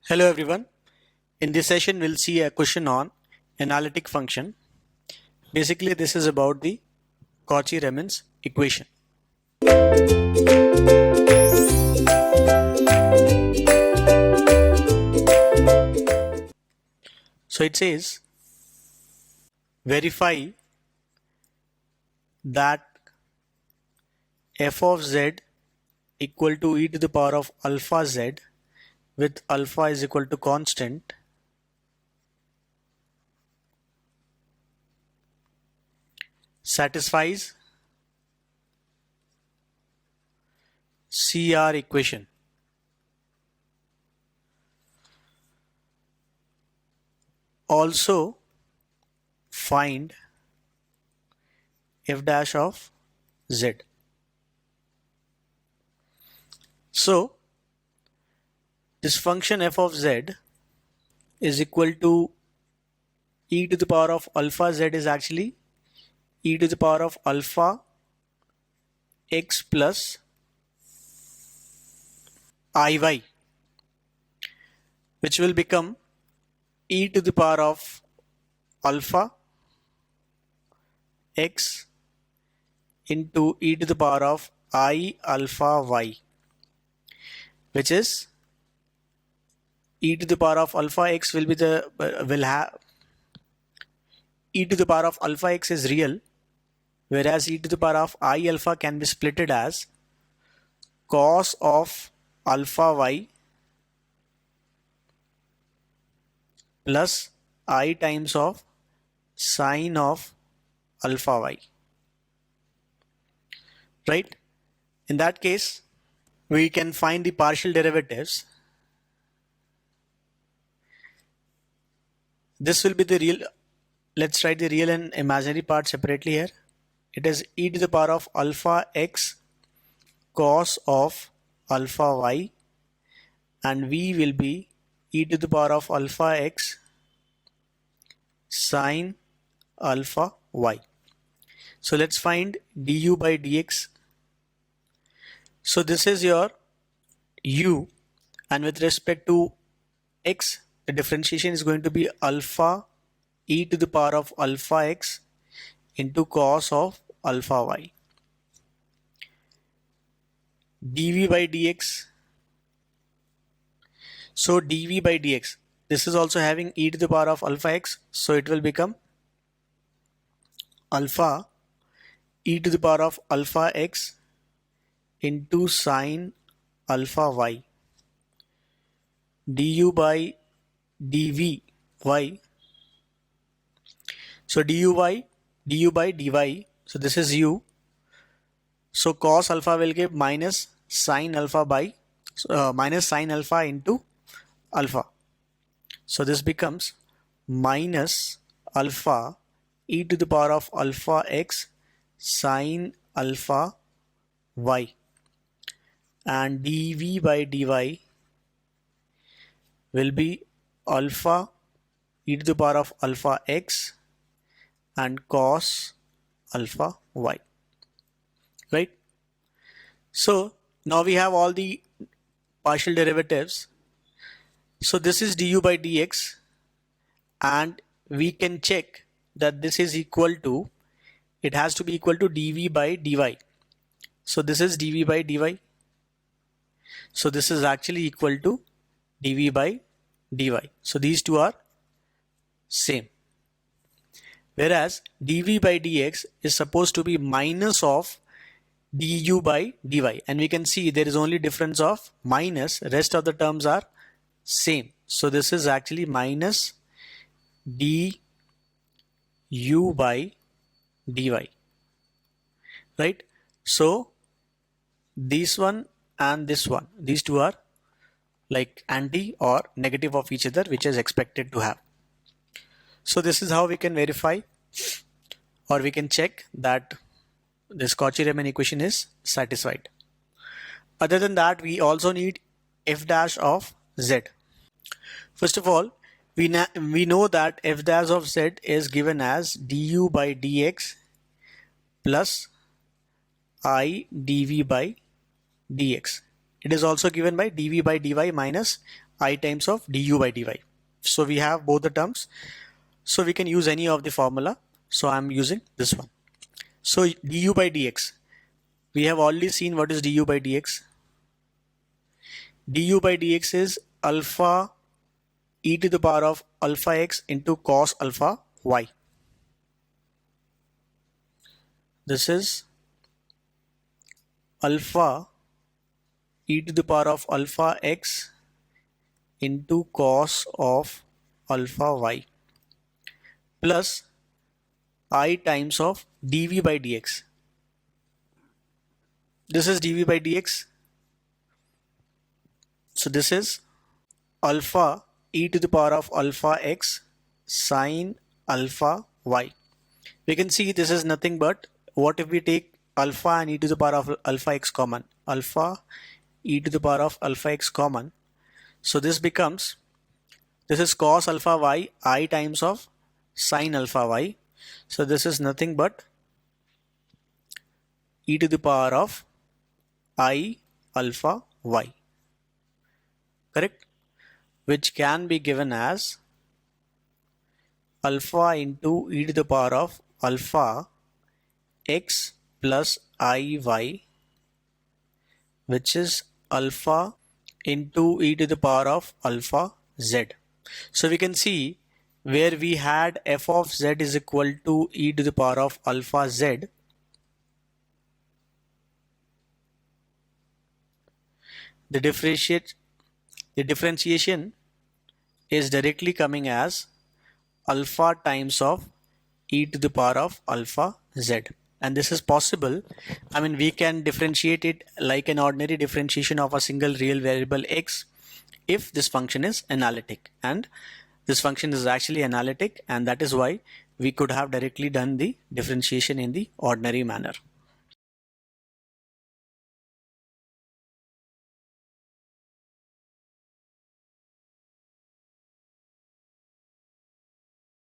Hello everyone. In this session we'll see a question on analytic function. Basically this is about the Cauchy-Riemann equation. So it says verify that f of z equal to e to the power of alpha z with alpha is equal to constant satisfies CR equation. Also find f dash of z. So this function f of z is equal to e to the power of alpha z is actually e to the power of alpha x plus iy, which will become e to the power of alpha x into e to the power of I alpha y, which is e to the power of alpha x will be will have e to the power of alpha x is real, whereas e to the power of I alpha can be splitted as cos of alpha y plus I times of sine of alpha y. Right? In that case, we can find the partial derivatives. This will be the real. Let's write the real and imaginary part separately here. It is e to the power of alpha x cos of alpha y, and v will be e to the power of alpha x sine alpha y. So let's find du by dx. So this is your u, and with respect to x, the differentiation is going to be alpha e to the power of alpha x into cos of alpha y. dv by dx. So dv by dx, this is also having e to the power of alpha x, so it will become alpha e to the power of alpha x into sine alpha y. du by dv y. So du by dy, so this is u. So cos alpha will give minus sine alpha by minus sine alpha into alpha. So this becomes minus alpha e to the power of alpha x sine alpha y, and dv by dy will be alpha e to the power of alpha x and cos alpha y. Right? So now we have all the partial derivatives. So this is du by dx, and we can check that this is equal to, it has to be equal to dv by dy. So this is dv by dy. So this is actually equal to dv by dy. So these two are same. Whereas dv by dx is supposed to be minus of du by dy, and we can see there is only difference of minus, rest of the terms are same. So this is actually minus du by dy. Right? So this one and this one, these two are like anti or negative of each other, which is expected to have. So this is how we can verify, or we can check that this Cauchy-Riemann equation is satisfied. Other than that, we also need f dash of z. First of all, we know that f dash of z is given as du by dx plus I dv by dx. It is also given by dv by dy minus I times of du by dy. So we have both the terms. So we can use any of the formula. So I'm using this one. So du by dx. We have already seen what is du by dx. Du by dx is alpha e to the power of alpha x into cos alpha y. This is alpha e to the power of alpha x into cos of alpha y plus I times of dv by dx. This is dv by dx. So this is alpha e to the power of alpha x sine alpha y. We can see this is nothing but, what if we take alpha and e to the power of alpha x common? Alpha e to the power of alpha x common. So this becomes, this is cos alpha y I times of sine alpha y. So this is nothing but e to the power of I alpha y. Correct? Which can be given as alpha into e to the power of alpha x plus iy, which is alpha into e to the power of alpha z. So we can see where we had f of z is equal to e to the power of alpha z. The differentiation is directly coming as alpha times of e to the power of alpha z. And this is possible. I mean, we can differentiate it like an ordinary differentiation of a single real variable x if this function is analytic. And this function is actually analytic, and that is why we could have directly done the differentiation in the ordinary manner.